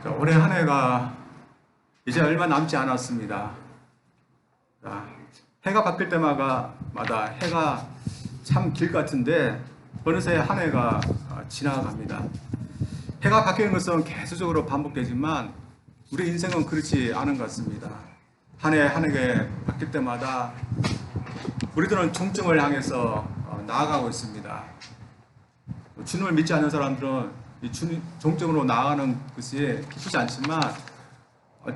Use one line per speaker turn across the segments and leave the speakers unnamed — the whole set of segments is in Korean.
올해 한 해가 이제 얼마 남지 않았습니다. 해가 바뀔 때마다 해가 참 길 같은데 어느새 한 해가 지나갑니다. 해가 바뀌는 것은 계속적으로 반복되지만 우리 인생은 그렇지 않은 것 같습니다. 한 해 바뀔 때마다 우리들은 종점을 향해서 나아가고 있습니다. 주님을 믿지 않는 사람들은 이 종점으로 나아가는 것이 기쁘지 않지만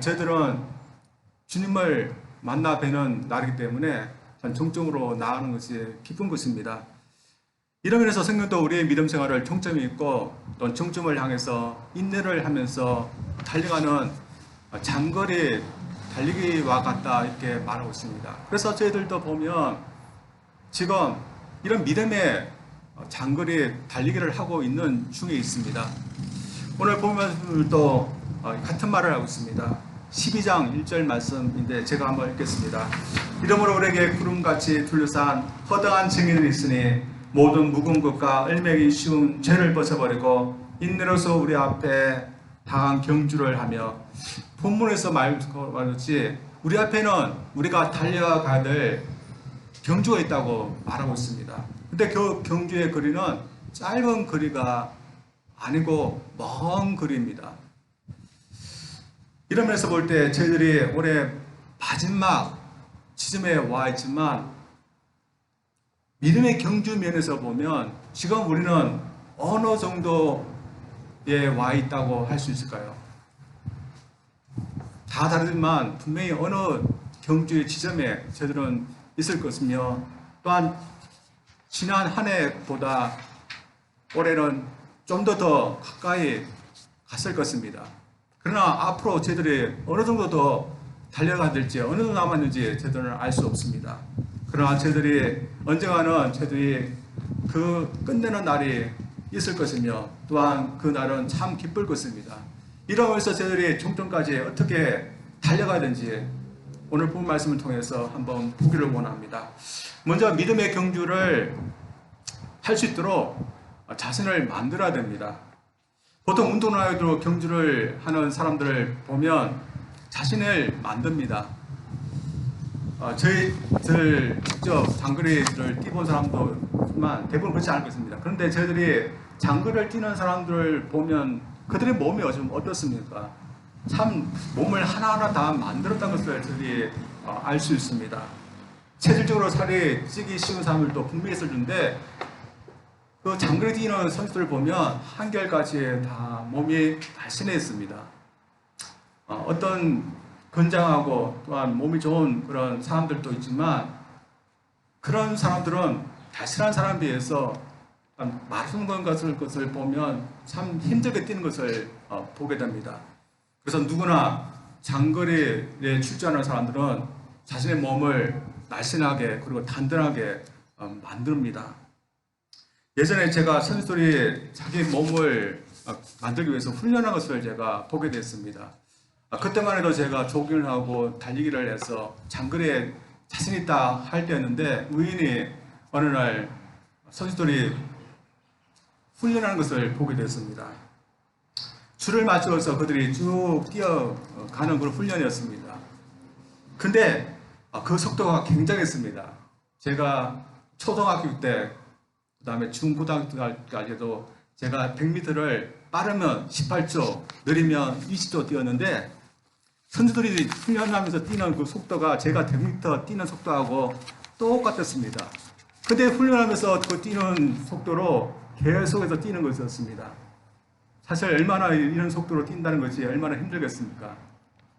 저희들은 주님을 만나 뵈는 날이기 때문에 종점으로 나아가는 것이 기쁜 것입니다. 이런 면에서 성경도 우리의 믿음 생활을 종점이 있고 또 종점을 향해서 인내를 하면서 달려가는 장거리 달리기와 같다 이렇게 말하고 있습니다. 그래서 저희들도 보면 지금 이런 믿음의 장거리 달리기를 하고 있는 중에 있습니다. 오늘 보면 또 같은 말을 하고 있습니다. 12장 1절 말씀인데 제가 한번 읽겠습니다. 이러므로 우리에게 구름같이 둘러싼 허다한 증인이 있으니 모든 묵은 것과 얼매기 쉬운 죄를 벗어버리고 인내로서 우리 앞에 당한 경주를 하며 본문에서 말했지 우리 앞에는 우리가 달려가야 될 경주가 있다고 말하고 있습니다. 근데 그 경주의 거리는 짧은 거리가 아니고 먼 거리입니다. 이런 면에서 볼 때 저희들이 올해 마지막 지점에 와 있지만 믿음의 경주 면에서 보면 지금 우리는 어느 정도에 와 있다고 할 수 있을까요? 다 다르지만 분명히 어느 경주의 지점에 저희들은 있을 것이며 또한 지난 한 해보다 올해는 좀 더 가까이 갔을 것입니다. 그러나 앞으로 저희들이 어느 정도 더 달려가야 될지 어느 정도 남았는지 저희들은 알 수 없습니다. 그러나 저희들이 언젠가는 저희들이 그 끝내는 날이 있을 것이며 또한 그 날은 참 기쁠 것입니다. 이러면서 저희들이 종점까지 어떻게 달려가야 되는지 오늘 본 말씀을 통해서 한번 보기를 원합니다. 먼저 믿음의 경주를 할 수 있도록 자신을 만들어야 됩니다. 보통 운동화에도 경주를 하는 사람들을 보면 자신을 만듭니다. 저희들 직접 장거리를 뛰본 사람도지만 대부분 그렇지 않을 것입니다. 그런데 저희들이 장거리를 뛰는 사람들을 보면 그들의 몸이 좀 어떻습니까? 참 몸을 하나하나 다 만들었다는 것을 저희들이 알 수 있습니다. 체질적으로 살이 찌기 쉬운 사람들도 분명히 있을 텐데 그 장거리 뛰는 선수들을 보면 한결같이 다 몸이 날씬해 있습니다. 어떤 건장하고 또한 몸이 좋은 그런 사람들도 있지만 그런 사람들은 날씬한 사람에 비해서 마른 것을 보면 참 힘들게 뛰는 것을 보게 됩니다. 그래서 누구나 장거리에 출전하는 사람들은 자신의 몸을 날씬하게 그리고 단단하게 만듭니다. 예전에 제가 선수들이 자기 몸을 만들기 위해서 훈련한 것을 제가 보게 됐습니다. 그때만 해도 제가 조깅을 하고 달리기를 해서 장거리에 자신 있다 할 때였는데 우연히 어느 날 선수들이 훈련하는 것을 보게 됐습니다. 줄을 맞추어서 그들이 쭉 뛰어가는 그런 훈련이었습니다. 근데 그 속도가 굉장했습니다. 제가 초등학교 때 그 다음에 중고등학교까지도 제가 100m를 빠르면 18초, 느리면 20초 뛰었는데 선수들이 훈련하면서 뛰는 그 속도가 제가 100m 뛰는 속도하고 똑같았습니다. 근데 훈련하면서 그 뛰는 속도로 계속해서 뛰는 것이었습니다. 사실 얼마나 이런 속도로 뛴다는 것이 얼마나 힘들겠습니까?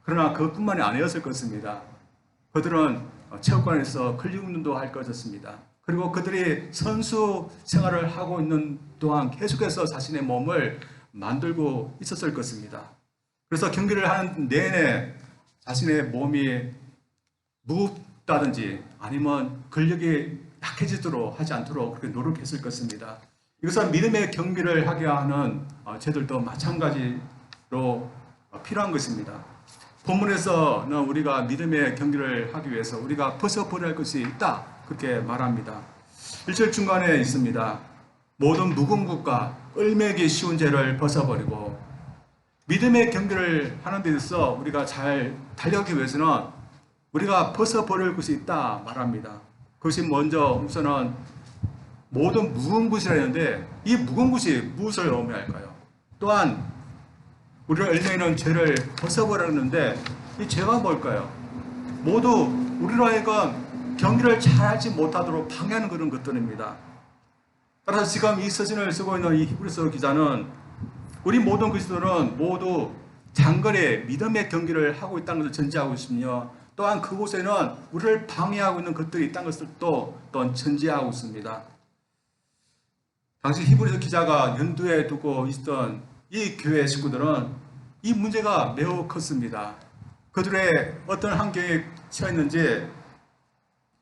그러나 그것뿐만이 아니었을 것입니다. 그들은 체육관에서 근력 운동도 할 것이었습니다. 그리고 그들이 선수 생활을 하고 있는 동안 계속해서 자신의 몸을 만들고 있었을 것입니다. 그래서 경기를 하는 내내 자신의 몸이 무겁다든지 아니면 근력이 약해지도록 하지 않도록 그렇게 노력했을 것입니다. 이것은 믿음의 경기를 하게 하는 저희들도 마찬가지로 필요한 것입니다. 본문에서는 우리가 믿음의 경기를 하기 위해서 우리가 벗어버려야 할 것이 있다. 그렇게 말합니다. 1절 중간에 있습니다. 모든 묵은 것과 얼매기 쉬운 죄를 벗어버리고 믿음의 경기를 하는 데 있어서 우리가 잘 달려가기 위해서는 우리가 벗어버릴 것이 있다 말합니다. 그것이 먼저 우선은 모든 묵은 것이라 했는데 이 묵은 것이 무엇을 의미할까요? 또한 우리를 얽매이는 죄를 벗어버렸는데 이 죄가 뭘까요? 모두 우리로 하여금 경기를 잘하지 못하도록 방해하는 그런 것들입니다. 따라서 지금 이 서신을 쓰고 있는 이 히브리서 기자는 우리 모든 그리스도는 모두 장거리 믿음의 경기를 하고 있다는 것을 전제하고 있으며 또한 그곳에는 우리를 방해하고 있는 것들이 있다는 것을 또 전제하고 있습니다. 당시 히브리서 기자가 연두에 두고 있던 이 교회 식구들은 이 문제가 매우 컸습니다. 그들의 어떤 환경에 처했는지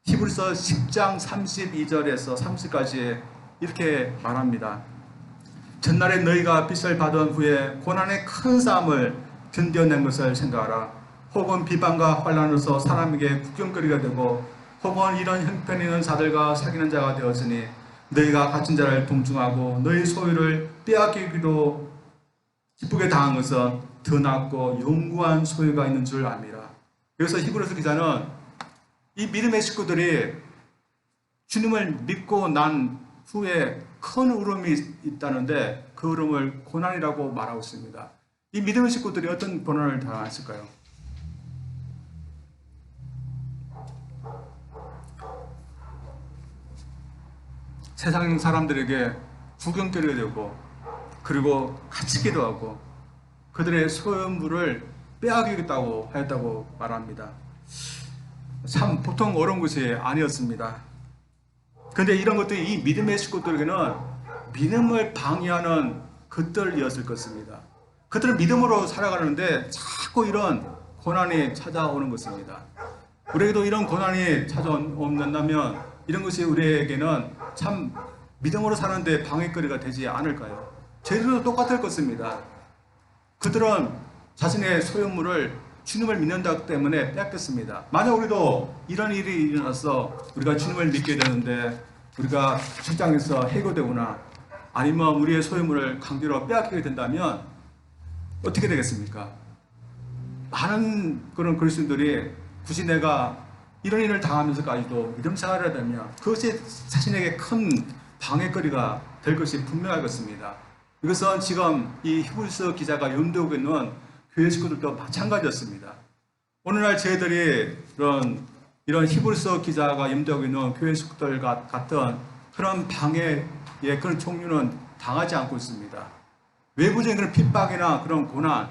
히브리서 10장 32절에서 30까지 이렇게 말합니다. 전날에 너희가 빚을 받은 후에 고난의 큰 싸움을 견뎌낸 것을 생각하라. 혹은 비방과 환난으로서 사람에게 구경거리가 되고 혹은 이런 형편 있는 자들과 사귀는 자가 되었으니 너희가 갇힌 자를 동중하고 너희 소유를 빼앗기기도 기쁘게 당한 것은 더 낫고 영구한 소유가 있는 줄 압니다. 그래서 히브리서 기자는 이 믿음의 식구들이 주님을 믿고 난 후에 큰 울음이 있다는데 그 울음을 고난이라고 말하고 있습니다. 이 믿음의 식구들이 어떤 고난을 당했을까요? 세상 사람들에게 구경거리가 되고 그리고 갇히기도 하고 그들의 소유물을 빼앗기겠다고 하였다고 말합니다. 참 보통 어려운 것이 아니었습니다. 그런데 이런 것들이 이 믿음의 식구들에게는 믿음을 방해하는 것들이었을 것입니다. 그들은 믿음으로 살아가는데 자꾸 이런 고난이 찾아오는 것입니다. 우리에게도 이런 고난이 찾아온다면 이런 것이 우리에게는 참 믿음으로 사는데 방해거리가 되지 않을까요? 저희들도 똑같을 것입니다. 그들은 자신의 소유물을 주님을 믿는다 때문에 뺏겼습니다. 만약 우리도 이런 일이 일어나서 우리가 주님을 믿게 되는데 우리가 직장에서 해고되거나 아니면 우리의 소유물을 강제로 빼앗기게 된다면 어떻게 되겠습니까? 많은 그런 그리스도인들이 굳이 내가 이런 일을 당하면서까지도 믿음 생활을 하다면 그것이 자신에게 큰 방해거리가 될 것이 분명할 것입니다. 이것은 지금 이 히브리서 기자가 염두하고 있는 교회 식구들도 마찬가지였습니다. 오늘날 저희들이 이런 히브리서 기자가 염두하고 있는 교회 식구들과 같은 그런 방해의 그런 종류는 당하지 않고 있습니다. 외부적인 그런 핍박이나 그런 고난,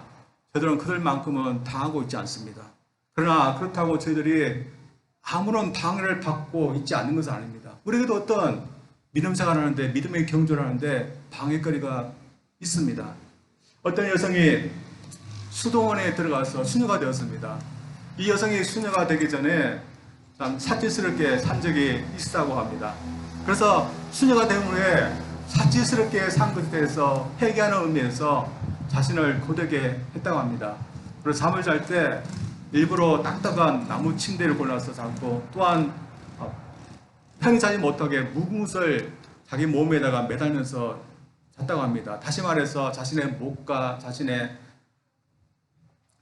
저희들은 그들만큼은 당하고 있지 않습니다. 그러나 그렇다고 저희들이 아무런 방해를 받고 있지 않는 것은 아닙니다. 우리에게도 어떤 믿음 생활하는데, 믿음의 경주를 하는데 방해거리가 있습니다. 어떤 여성이 수도원에 들어가서 수녀가 되었습니다. 이 여성이 수녀가 되기 전에 참 사치스럽게 산 적이 있다고 합니다. 그래서 수녀가 된 후에 사치스럽게 산 것에 대해서 회개하는 의미에서 자신을 고되게 했다고 합니다. 그래서 잠을 잘 때 일부러 딱딱한 나무 침대를 골라서 잤고 또한 편히 자지 못하게 묵은 옷을 자기 몸에다가 매달면서 잤다고 합니다. 다시 말해서 자신의 목과 자신의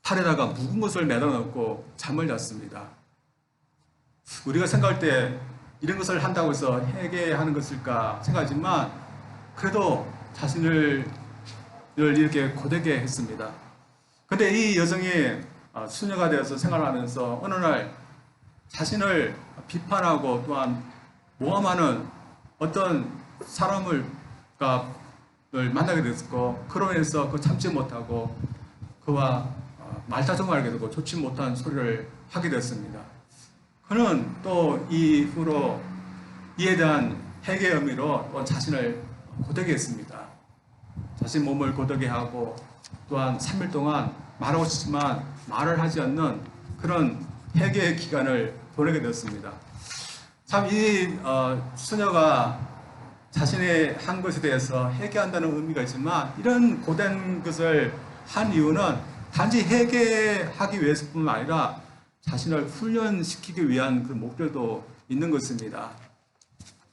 팔에다가 묵은 것을 매달아놓고 잠을 잤습니다. 우리가 생각할 때 이런 것을 한다고 해서 회개하는 것일까 생각하지만 그래도 자신을 이렇게 고되게 했습니다. 그런데 이 여성이 수녀가 되어서 생활하면서 어느 날 자신을 비판하고 또한 모함하는 어떤 사람을 만나게 됐고 그로 인해서 그 참지 못하고 그와 말다툼을 하게 되고 좋지 못한 소리를 하게 됐습니다. 그는 또 이후로 이에 대한 회개 의미로 또 자신을 고되게 했습니다. 자신 몸을 고되게 하고 또한 3일 동안 말하고 싶지만 말을 하지 않는 그런 회개의 기간을 보내게 되었습니다. 참 이 수녀가 자신의 한 것에 대해서 회개한다는 의미가 있지만 이런 고된 것을 한 이유는 단지 회개하기 위해서뿐만 아니라 자신을 훈련시키기 위한 그 목표도 있는 것입니다.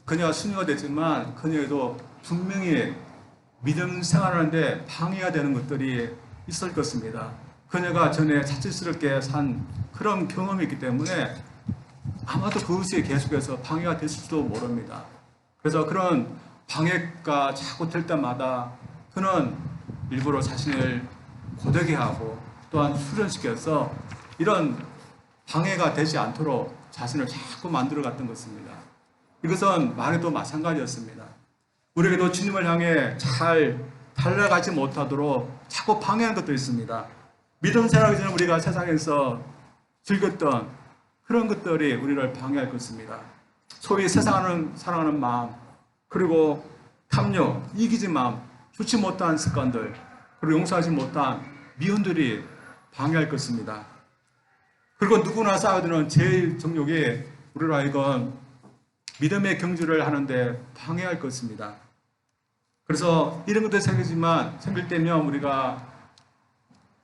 그녀가 수녀가 됐지만 그녀에도 분명히 믿음 생활하는데 방해가 되는 것들이 있을 것입니다. 그녀가 전에 자연스럽게 산 그런 경험이 있기 때문에 아마도 그것이 계속해서 방해가 됐을지도 모릅니다. 그래서 그런 방해가 자꾸 될 때마다 그는 일부러 자신을 고되게 하고 또한 훈련시켜서 이런 방해가 되지 않도록 자신을 자꾸 만들어 갔던 것입니다. 이것은 말에도 마찬가지였습니다. 우리에게도 주님을 향해 잘 달려가지 못하도록 자꾸 방해하는 것도 있습니다. 믿음 생활하기 전에 우리가 세상에서 즐겼던 그런 것들이 우리를 방해할 것입니다. 소위 세상을 사랑하는 마음, 그리고 탐욕, 이기진 마음, 좋지 못한 습관들, 그리고 용서하지 못한 미움들이 방해할 것입니다. 그리고 누구나 쌓아야 되는 제일 정욕이 우리로 하여금 믿음의 경주를 하는데 방해할 것입니다. 그래서 이런 것도 생길 때면 우리가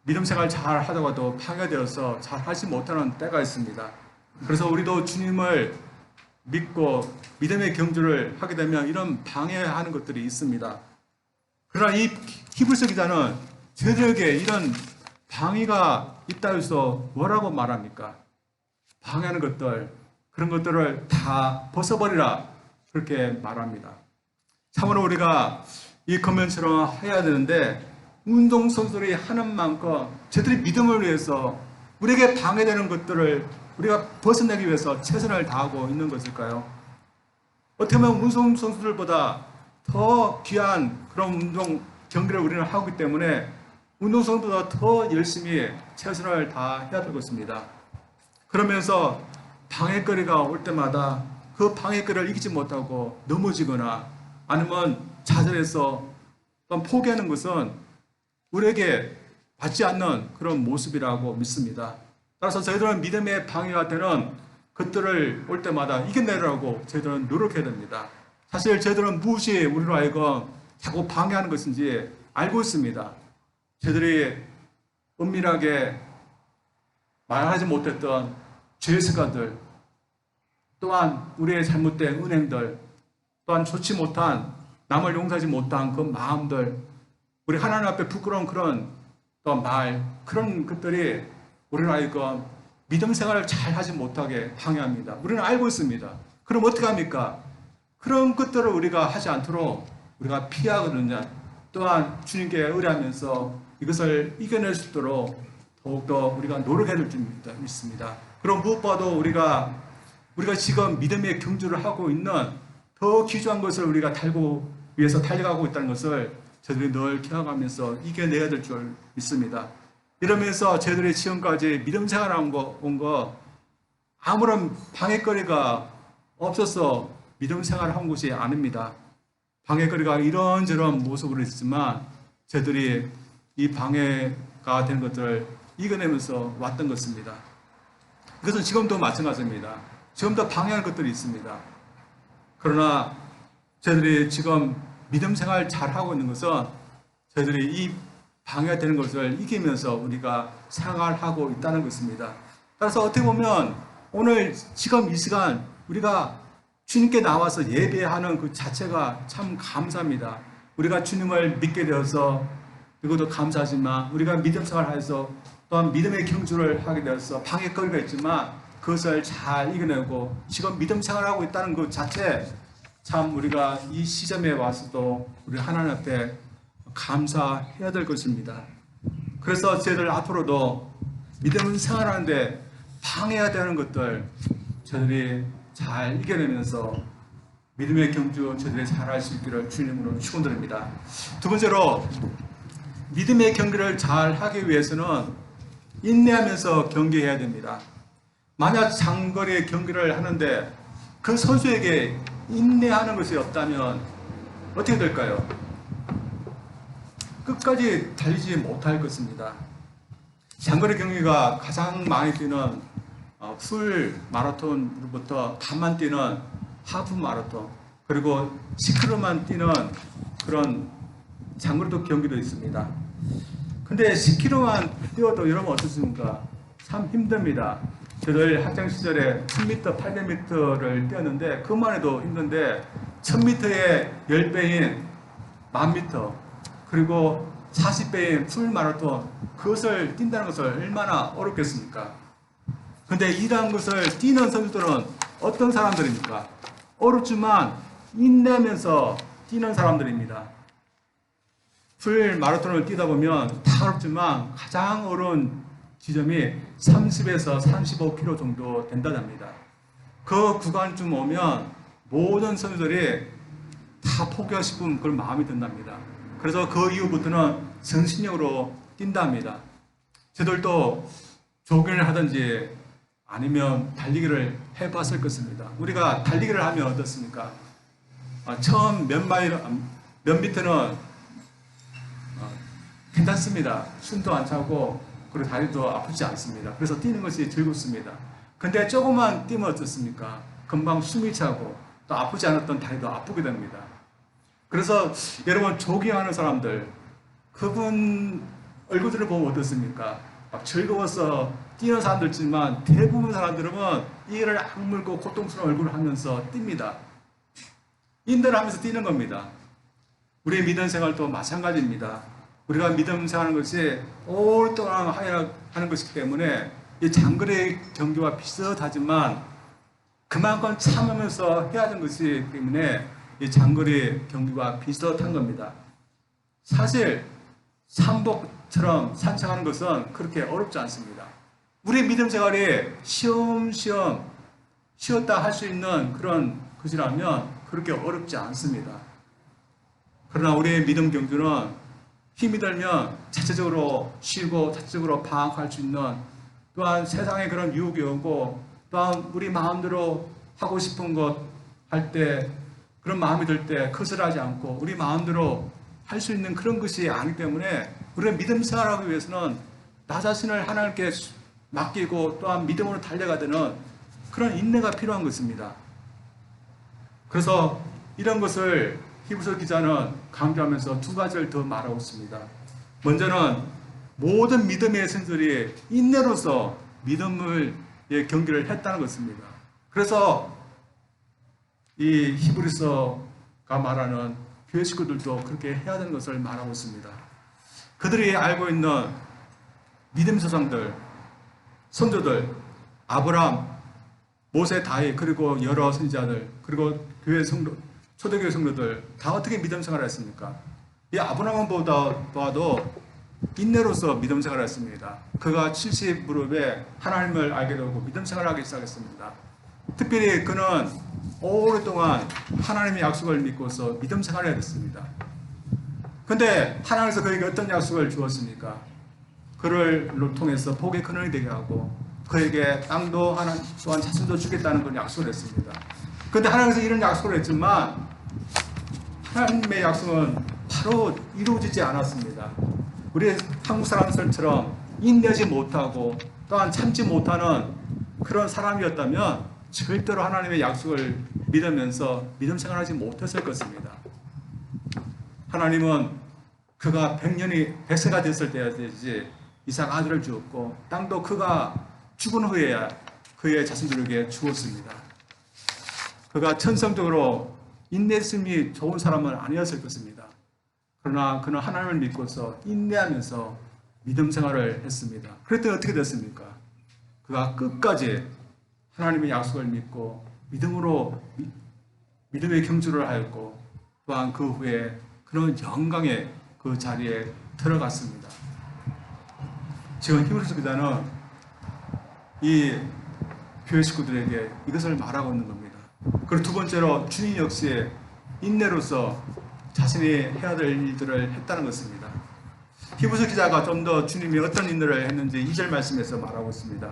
믿음 생활 잘 하다가도 방해되어서 잘 하지 못하는 때가 있습니다. 그래서 우리도 주님을 믿고 믿음의 경주를 하게 되면 이런 방해하는 것들이 있습니다. 그러나 이 히브리서 기자는 저들에게 이런 방해가 있다 해서 뭐라고 말합니까? 방해하는 것들, 그런 것들을 다 벗어버리라, 그렇게 말합니다. 참으로 우리가 이 권면처럼 해야 되는데 운동선수들이 하는 만큼 저들이 믿음을 위해서 우리에게 방해되는 것들을 우리가 벗어내기 위해서 최선을 다하고 있는 것일까요? 어떻게 보면 운동선수들보다 더 귀한 그런 운동 경기를 우리는 하고 있기 때문에 운동선수보다 더 열심히 최선을 다해야 될 것입니다. 그러면서 방해거리가 올 때마다 그 방해거리를 이기지 못하고 넘어지거나 아니면 좌절해서 포기하는 것은 우리에게 맞지 않는 그런 모습이라고 믿습니다. 따라서 저희들은 믿음의 방해가 되는 것들을 올 때마다 이겨내려고 저희들은 노력해야 됩니다. 사실 저희들은 무엇이 우리로 하여금 자꾸 방해하는 것인지 알고 있습니다. 저희들이 은밀하게 말하지 못했던 죄의 습관들, 또한 우리의 잘못된 은행들, 또한 좋지 못한 남을 용서하지 못한 그 마음들, 우리 하나님 앞에 부끄러운 그런 또 말, 그런 것들이 우리는 하여금 믿음 생활을 잘 하지 못하게 방해합니다. 우리는 알고 있습니다. 그럼 어떻게 합니까? 그런 것들을 우리가 하지 않도록 우리가 피하거든요. 또한 주님께 의뢰하면서 이것을 이겨낼 수 있도록 더욱더 우리가 노력해야 될 줄 믿습니다. 그럼 무엇보다도 우리가 지금 믿음의 경주를 하고 있는 더 귀중한 것을 우리가 위해서 달려가고 있다는 것을 저희들이 늘 기억하면서 이겨내야 될 줄 믿습니다. 이러면서 저희들이 지금까지 믿음 생활한 온 거 아무런 방해거리가 없어서 믿음 생활을 한 것이 아닙니다. 방해거리가 이런저런 모습으로 있지만 저희들이 이 방해가 된 것들을 이겨내면서 왔던 것입니다. 그것은 지금도 마찬가지입니다. 지금도 방해하는 것들이 있습니다. 그러나 저희들이 지금 믿음 생활 잘 하고 있는 것은 저희들이 이 방해가 되는 것을 이기면서 우리가 생활하고 있다는 것입니다. 따라서 어떻게 보면 오늘 지금 이 시간 우리가 주님께 나와서 예배하는 그 자체가 참 감사합니다. 우리가 주님을 믿게 되어서 이것도 감사하지만 우리가 믿음 생활하여서 또한 믿음의 경주를 하게 되어서 방해거리가 있지만 그것을 잘 이겨내고 지금 믿음 생활하고 있다는 것 자체 참 우리가 이 시점에 와서도 우리 하나님 앞에 감사해야 될 것입니다. 그래서 저희들 앞으로도 믿음 생활하는데 방해해야 되는 것들 저희들이 잘 이겨내면서 믿음의 경주 저희들이 잘 할 수 있기를 주님으로 축원드립니다. 두 번째로 믿음의 경기를 잘 하기 위해서는 인내하면서 경기해야 됩니다. 만약 장거리 경기를 하는데 그 선수에게 인내하는 것이 없다면 어떻게 될까요? 끝까지 달리지 못할 것입니다. 장거리 경기가 가장 많이 뛰는 풀 마라톤부터 반만 뛰는 하프 마라톤, 그리고 10km만 뛰는 그런 장거리 경기도 있습니다. 근데 10km만 뛰어도 여러분 어떻습니까? 참 힘듭니다. 저들 학창 시절에 1000m, 800m를 뛰었는데 그것만 해도 힘든데 1000m의 10배인 1000m, 그리고 40배의 풀 마라톤, 그것을 뛴다는 것을 얼마나 어렵겠습니까? 근데 이러한 것을 뛰는 선수들은 어떤 사람들입니까? 어렵지만 인내하면서 뛰는 사람들입니다. 풀 마라톤을 뛰다 보면 다 어렵지만 가장 어려운 지점이 30에서 35km 정도 된다답니다. 그 구간쯤 오면 모든 선수들이 다 포기하고 싶은 그런 마음이 든답니다. 그래서 그 이후부터는 정신력으로 뛴답니다. 저들도 조깅을 하든지 아니면 달리기를 해봤을 것입니다. 우리가 달리기를 하면 어떻습니까? 처음 몇 미터는 괜찮습니다. 숨도 안 차고 그리고 다리도 아프지 않습니다. 그래서 뛰는 것이 즐겁습니다. 근데 조금만 뛰면 어떻습니까? 금방 숨이 차고 또 아프지 않았던 다리도 아프게 됩니다. 그래서 여러분 조깅하는 사람들 그분 얼굴들을 보면 어떻습니까? 막 즐거워서 뛰는 사람들 있지만 대부분 사람들은 이를 악물고 고통스러운 얼굴을 하면서 뜁니다. 인내를 하면서 뛰는 겁니다. 우리의 믿음 생활도 마찬가지입니다. 우리가 믿음 생활하는 것이 오랫동안 하는 것이기 때문에 이 장거리 경기와 비슷하지만 그만큼 참으면서 해야 하는 것이기 때문에 이 장거리 경기와 비슷한 겁니다. 사실 삼복처럼 산책하는 것은 그렇게 어렵지 않습니다. 우리 믿음 생활이 쉬엄쉬엄 쉬었다 할 수 있는 그런 것이라면 그렇게 어렵지 않습니다. 그러나 우리의 믿음 경주는 힘이 들면 자체적으로 쉬고 자체적으로 방황할 수 있는, 또한 세상에 그런 유혹이 오고 또한 우리 마음대로 하고 싶은 것 할 때 그런 마음이 들 때 그것을 하지 않고 우리 마음대로 할 수 있는 그런 것이 아니기 때문에 우리가 믿음 생활하기 위해서는 나 자신을 하나님께 맡기고 또한 믿음으로 달려가야 되는 그런 인내가 필요한 것입니다. 그래서 이런 것을 히브리서 기자는 강조하면서 두 가지를 더 말하고 있습니다. 먼저는 모든 믿음의 선수들이 인내로서 믿음의 경기를 했다는 것입니다. 그래서 이 히브리서가 말하는 교회 식구들도 그렇게 해야 되는 것을 말하고 있습니다. 그들이 알고 있는 믿음 조상들, 선조들, 아브라함, 모세, 다윗, 그리고 여러 선지자들, 그리고 교회 성도, 초대교회 성도들 다 어떻게 믿음 생활을 했습니까? 이 아브라함은 봐도 인내로서 믿음 생활을 했습니다. 그가 70무렵에 하나님을 알게 되고 믿음 생활을 하기 시작했습니다. 특별히 그는 오랫동안 하나님의 약속을 믿고서 믿음 생활을 했습니다. 근데 하나님께서 그에게 어떤 약속을 주었습니까? 그를 통해서 복의 근원이 되게 하고 그에게 땅도 또한 자손도 주겠다는 그런 약속을 했습니다. 그런데 하나님께서 이런 약속을 했지만 하나님의 약속은 바로 이루어지지 않았습니다. 우리 한국 사람들처럼 인내하지 못하고 또한 참지 못하는 그런 사람이었다면 절대로 하나님의 약속을 믿으면서 믿음 생활하지 못했을 것입니다. 하나님은 그가 100세가 됐을 때야지 이삭 아들을 주었고 땅도 그가 죽은 후에야 그의 자손들에게 주었습니다. 그가 천성적으로 인내심이 좋은 사람은 아니었을 것입니다. 그러나 그는 하나님을 믿고서 인내하면서 믿음 생활을 했습니다. 그랬더니 어떻게 됐습니까? 그가 끝까지 하나님의 약속을 믿고 믿음의 경주를 하였고 또한 그 후에 그런 영광의 그 자리에 들어갔습니다. 지금 히브리서 기자는 이 교회 식구들에게 이것을 말하고 있는 겁니다. 그리고 두 번째로 주님 역시 인내로서 자신이 해야 될 일들을 했다는 것입니다. 히브리서 기자가 좀 더 주님이 어떤 인내를 했는지 2절 말씀에서 말하고 있습니다.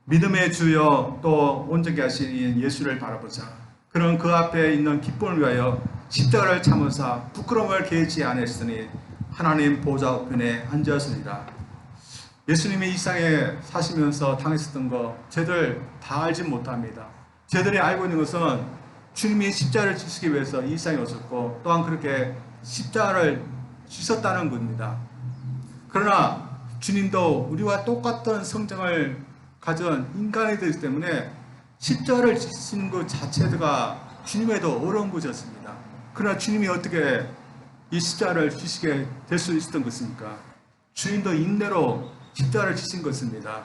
믿음의 주여 또 온전케 하신 예수를 바라보자. 그는 그 앞에 있는 기쁨을 위하여 십자가를 참으사 부끄러움을 개의치 아니하시더니 하나님 보좌 우편에 앉으셨습니다. 예수님이 이 세상에 사시면서 당했었던 거 저희들 다 알지 못합니다. 저희들이 알고 있는 것은 주님이 십자가를 지시기 위해서 이 세상에 오셨고 또한 그렇게 십자가를 지셨다는 겁니다. 그러나 주님도 우리와 똑같은 성정을 가진 인간이 되기 때문에 십자가를 지시는 것 자체가 주님에도 어려운 것이었습니다. 그러나 주님이 어떻게 이 십자가를 지시게 될 수 있었던 것입니까? 주님도 인내로 십자가를 지신 것입니다.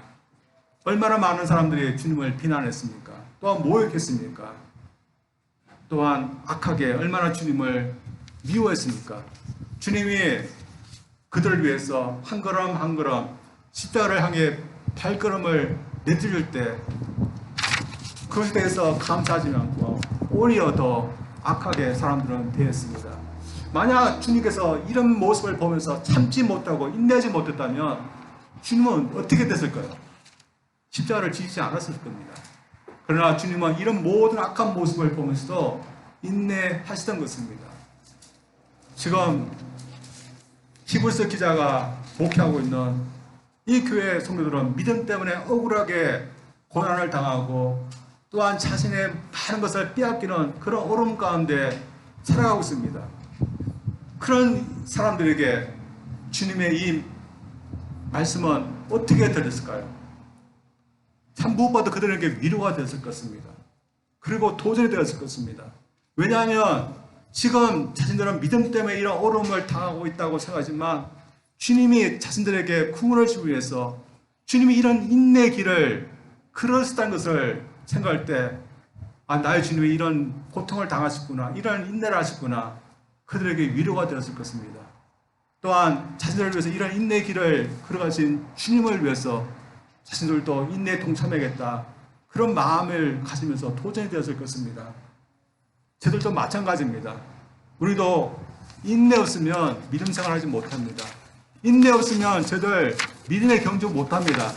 얼마나 많은 사람들이 주님을 비난했습니까? 또한 모욕했습니까? 또한 악하게 얼마나 주님을 미워했습니까? 주님이 그들을 위해서 한 걸음 한 걸음 십자가를 향해 발걸음을 내디딜 때 그것에 대해서 감사하지 않고 오히려 더 악하게 사람들은 대했습니다. 만약 주님께서 이런 모습을 보면서 참지 못하고 인내하지 못했다면 주님은 어떻게 됐을까요? 십자가를 지시지 않았을 겁니다. 그러나 주님은 이런 모든 악한 모습을 보면서도 인내하시던 것입니다. 지금 히브리서 기자가 목회하고 있는 이 교회 성도들은 믿음 때문에 억울하게 고난을 당하고 또한 자신의 많은 것을 빼앗기는 그런 어려움 가운데 살아가고 있습니다. 그런 사람들에게 주님의 이 말씀은 어떻게 들렸을까요? 참 무엇보다 그들에게 위로가 되었을 것입니다. 그리고 도전이 되었을 것입니다. 왜냐하면 지금 자신들은 믿음 때문에 이런 어려움을 당하고 있다고 생각하지만 주님이 자신들에게 구원을 주기 위해서 주님이 이런 인내의 길을 걸으셨다는 것을 생각할 때 나의 주님이 이런 고통을 당하셨구나, 이런 인내를 하셨구나, 그들에게 위로가 되었을 것입니다. 또한 자신들을 위해서 이런 인내의 길을 걸어가신 주님을 위해서 자신들도 인내에 동참하겠다, 그런 마음을 가지면서 도전이 되었을 것입니다. 저들도 마찬가지입니다. 우리도 인내 없으면 믿음 생활하지 못합니다. 인내 없으면 저들 믿음의 경주 못합니다.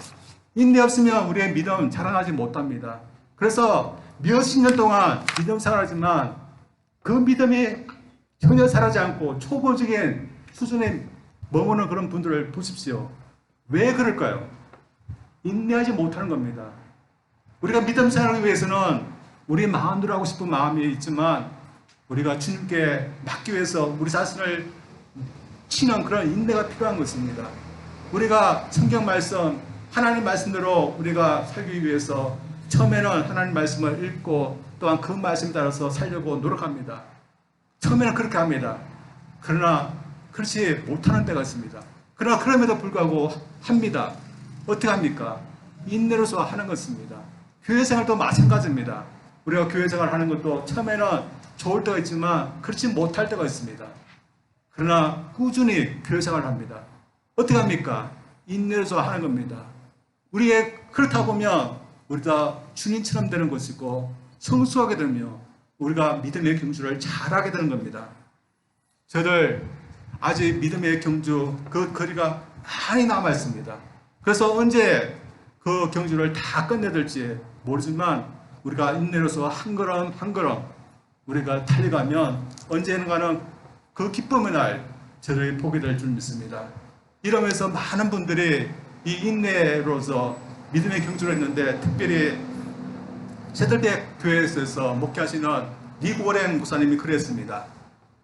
인내 없으면 우리의 믿음 자라나지 못합니다. 그래서 몇십 년 동안 믿음 생활하지만 그 믿음이 전혀 자라지 않고 초보적인 수준에 머무는 그런 분들을 보십시오. 왜 그럴까요? 인내하지 못하는 겁니다. 우리가 믿음 생활하기 위해서는 우리 마음대로 하고 싶은 마음이 있지만 우리가 주님께 맡기 위해서 우리 자신을 치는 그런 인내가 필요한 것입니다. 우리가 성경 말씀, 하나님 말씀대로 우리가 살기 위해서 처음에는 하나님 말씀을 읽고 또한 그 말씀에 따라서 살려고 노력합니다. 처음에는 그렇게 합니다. 그러나 그렇지 못하는 때가 있습니다. 그러나 그럼에도 불구하고 합니다. 어떻게 합니까? 인내로서 하는 것입니다. 교회 생활도 마찬가지입니다. 우리가 교회 생활 하는 것도 처음에는 좋을 때가 있지만 그렇지 못할 때가 있습니다. 그러나 꾸준히 교회 생활을 합니다. 어떻게 합니까? 인내로서 하는 겁니다. 우리의 그렇다 보면 우리가 주님처럼 되는 것이고 성숙하게 되며 우리가 믿음의 경주를 잘하게 되는 겁니다. 저들 아직 믿음의 경주 그 거리가 많이 남아 있습니다. 그래서 언제 그 경주를 다 끝내들지 모르지만 우리가 인내로서 한 걸음 한 걸음 우리가 달려가면 언젠가는 그 기쁨의 날 저들이 보게 될 줄 믿습니다. 이러면서 많은 분들이 이 인내로서 믿음의 경주를 했는데 특별히 새들배 교회에서 목회하시는 닉 워렌 목사님이 그랬습니다.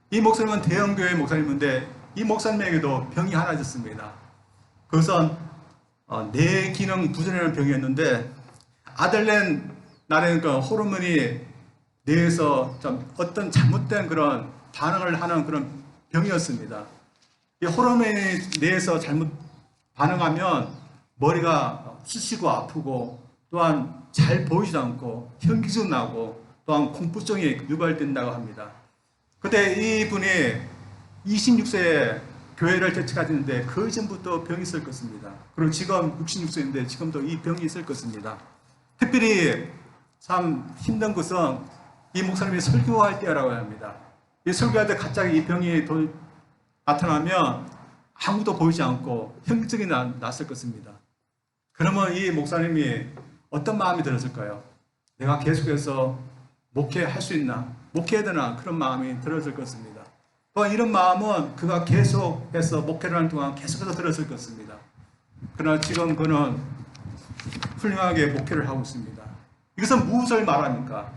이 목사님은 대형교회 목사님인데 이 목사님에게도 병이 하나 있었습니다. 그것은 뇌 기능 부전이라는 병이었는데 아들낸 날에는 그 호르몬이 뇌에서 좀 어떤 잘못된 그런 반응을 하는 그런 병이었습니다. 이 호르몬이 뇌에서 잘못 반응하면 머리가 쑤시고 아프고 또한 잘 보이지도 않고 현기증 나고 또한 공포증이 유발된다고 합니다. 그때 이분이 26세에 교회를 개척하셨는데 그 이전부터 병이 있을 것입니다. 그리고 지금 66세인데 지금도 이 병이 있을 것입니다. 특별히 참 힘든 것은 이 목사님이 설교할 때라고 합니다. 이 설교할 때 갑자기 이 병이 나타나면 아무도 보이지 않고 현기증이 났을 것입니다. 그러면 이 목사님이 어떤 마음이 들었을까요? 내가 계속해서 목회할 수 있나? 목회해야 되나? 그런 마음이 들었을 것입니다. 또한 이런 마음은 그가 계속해서 목회를 하는 동안 계속해서 들었을 것입니다. 그러나 지금 그는 훌륭하게 목회를 하고 있습니다. 이것은 무엇을 말합니까?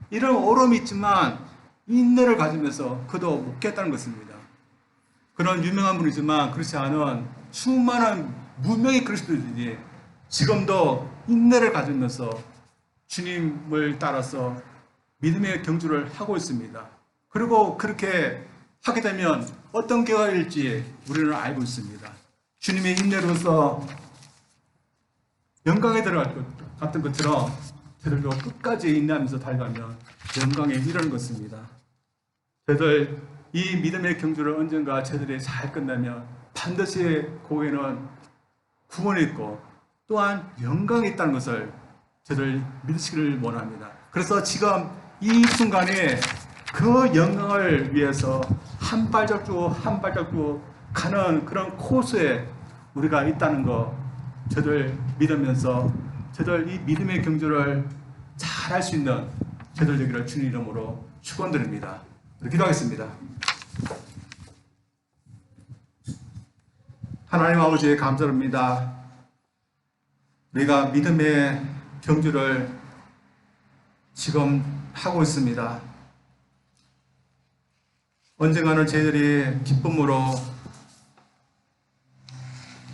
이런 어려움이 있지만 인내를 가지면서 그도 목회했다는 것입니다. 그런 유명한 분이지만 그렇지 않은 수많은 무명의 그리스도인들이 지금도 인내를 가지면서 주님을 따라서 믿음의 경주를 하고 있습니다. 그리고 그렇게 하게 되면 어떤 결과일지 우리는 알고 있습니다. 주님의 인내로서 영광에 들어갈 것 같은 것처럼 저들도 끝까지 인내하면서 달려가면 영광에 이르는 것입니다. 저들 이 믿음의 경주를 언젠가 저들이 잘 끝나면 반드시 거기에는 구원이 있고 또한 영광이 있다는 것을 저들 믿으시기를 원합니다. 그래서 지금 이 순간에 그 영광을 위해서 한 발자국 한 발자국 가는 그런 코스에 우리가 있다는 거 저들 믿으면서 저들 이 믿음의 경주를 잘 할 수 있는 저들 되기를 주님 이름으로 축원드립니다. 기도하겠습니다. 하나님 아버지 감사합니다. 우리가 믿음의 경주를 지금 하고 있습니다. 언젠가는 저희들이 기쁨으로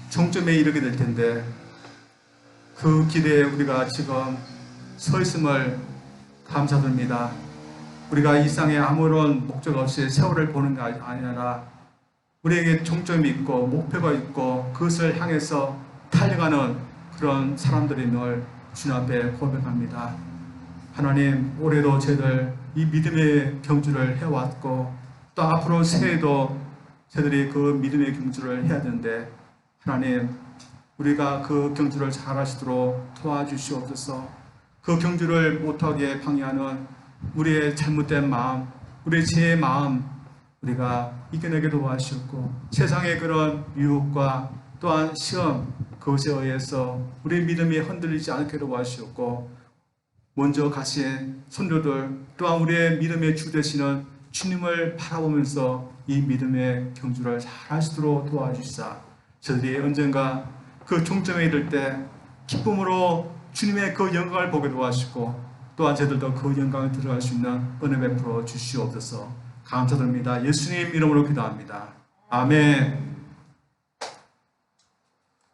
종점에 이르게 될 텐데 그 길에 우리가 지금 서 있음을 감사드립니다. 우리가 이 세상에 아무런 목적 없이 세월을 보는 게 아니라 우리에게 종점이 있고 목표가 있고 그것을 향해서 달려가는 그런 사람들임을 주님 앞에 고백합니다. 하나님, 올해도 저희들 이 믿음의 경주를 해왔고 또 앞으로 새해에도 저희들이 그 믿음의 경주를 해야 되는데 하나님, 우리가 그 경주를 잘 하시도록 도와주시옵소서. 그 경주를 못하게 방해하는 우리의 잘못된 마음, 우리의 죄의 마음 우리가 이겨내게 도와주셨고 세상의 그런 유혹과 또한 시험 그것에 의해서 우리의 믿음이 흔들리지 않게 도와주셨고 먼저 가신 선조들 또한 우리의 믿음의 주 되시는 주님을 바라보면서 이 믿음의 경주를 잘 하시도록 도와주시사 저들이 언젠가 그 종점에 이를 때 기쁨으로 주님의 그 영광을 보게 도와주시고 또한 저들도 그 영광에 들어갈 수 있는 은혜 베풀어 주시옵소서. 감사드립니다. 예수님 이름으로 기도합니다. 아멘.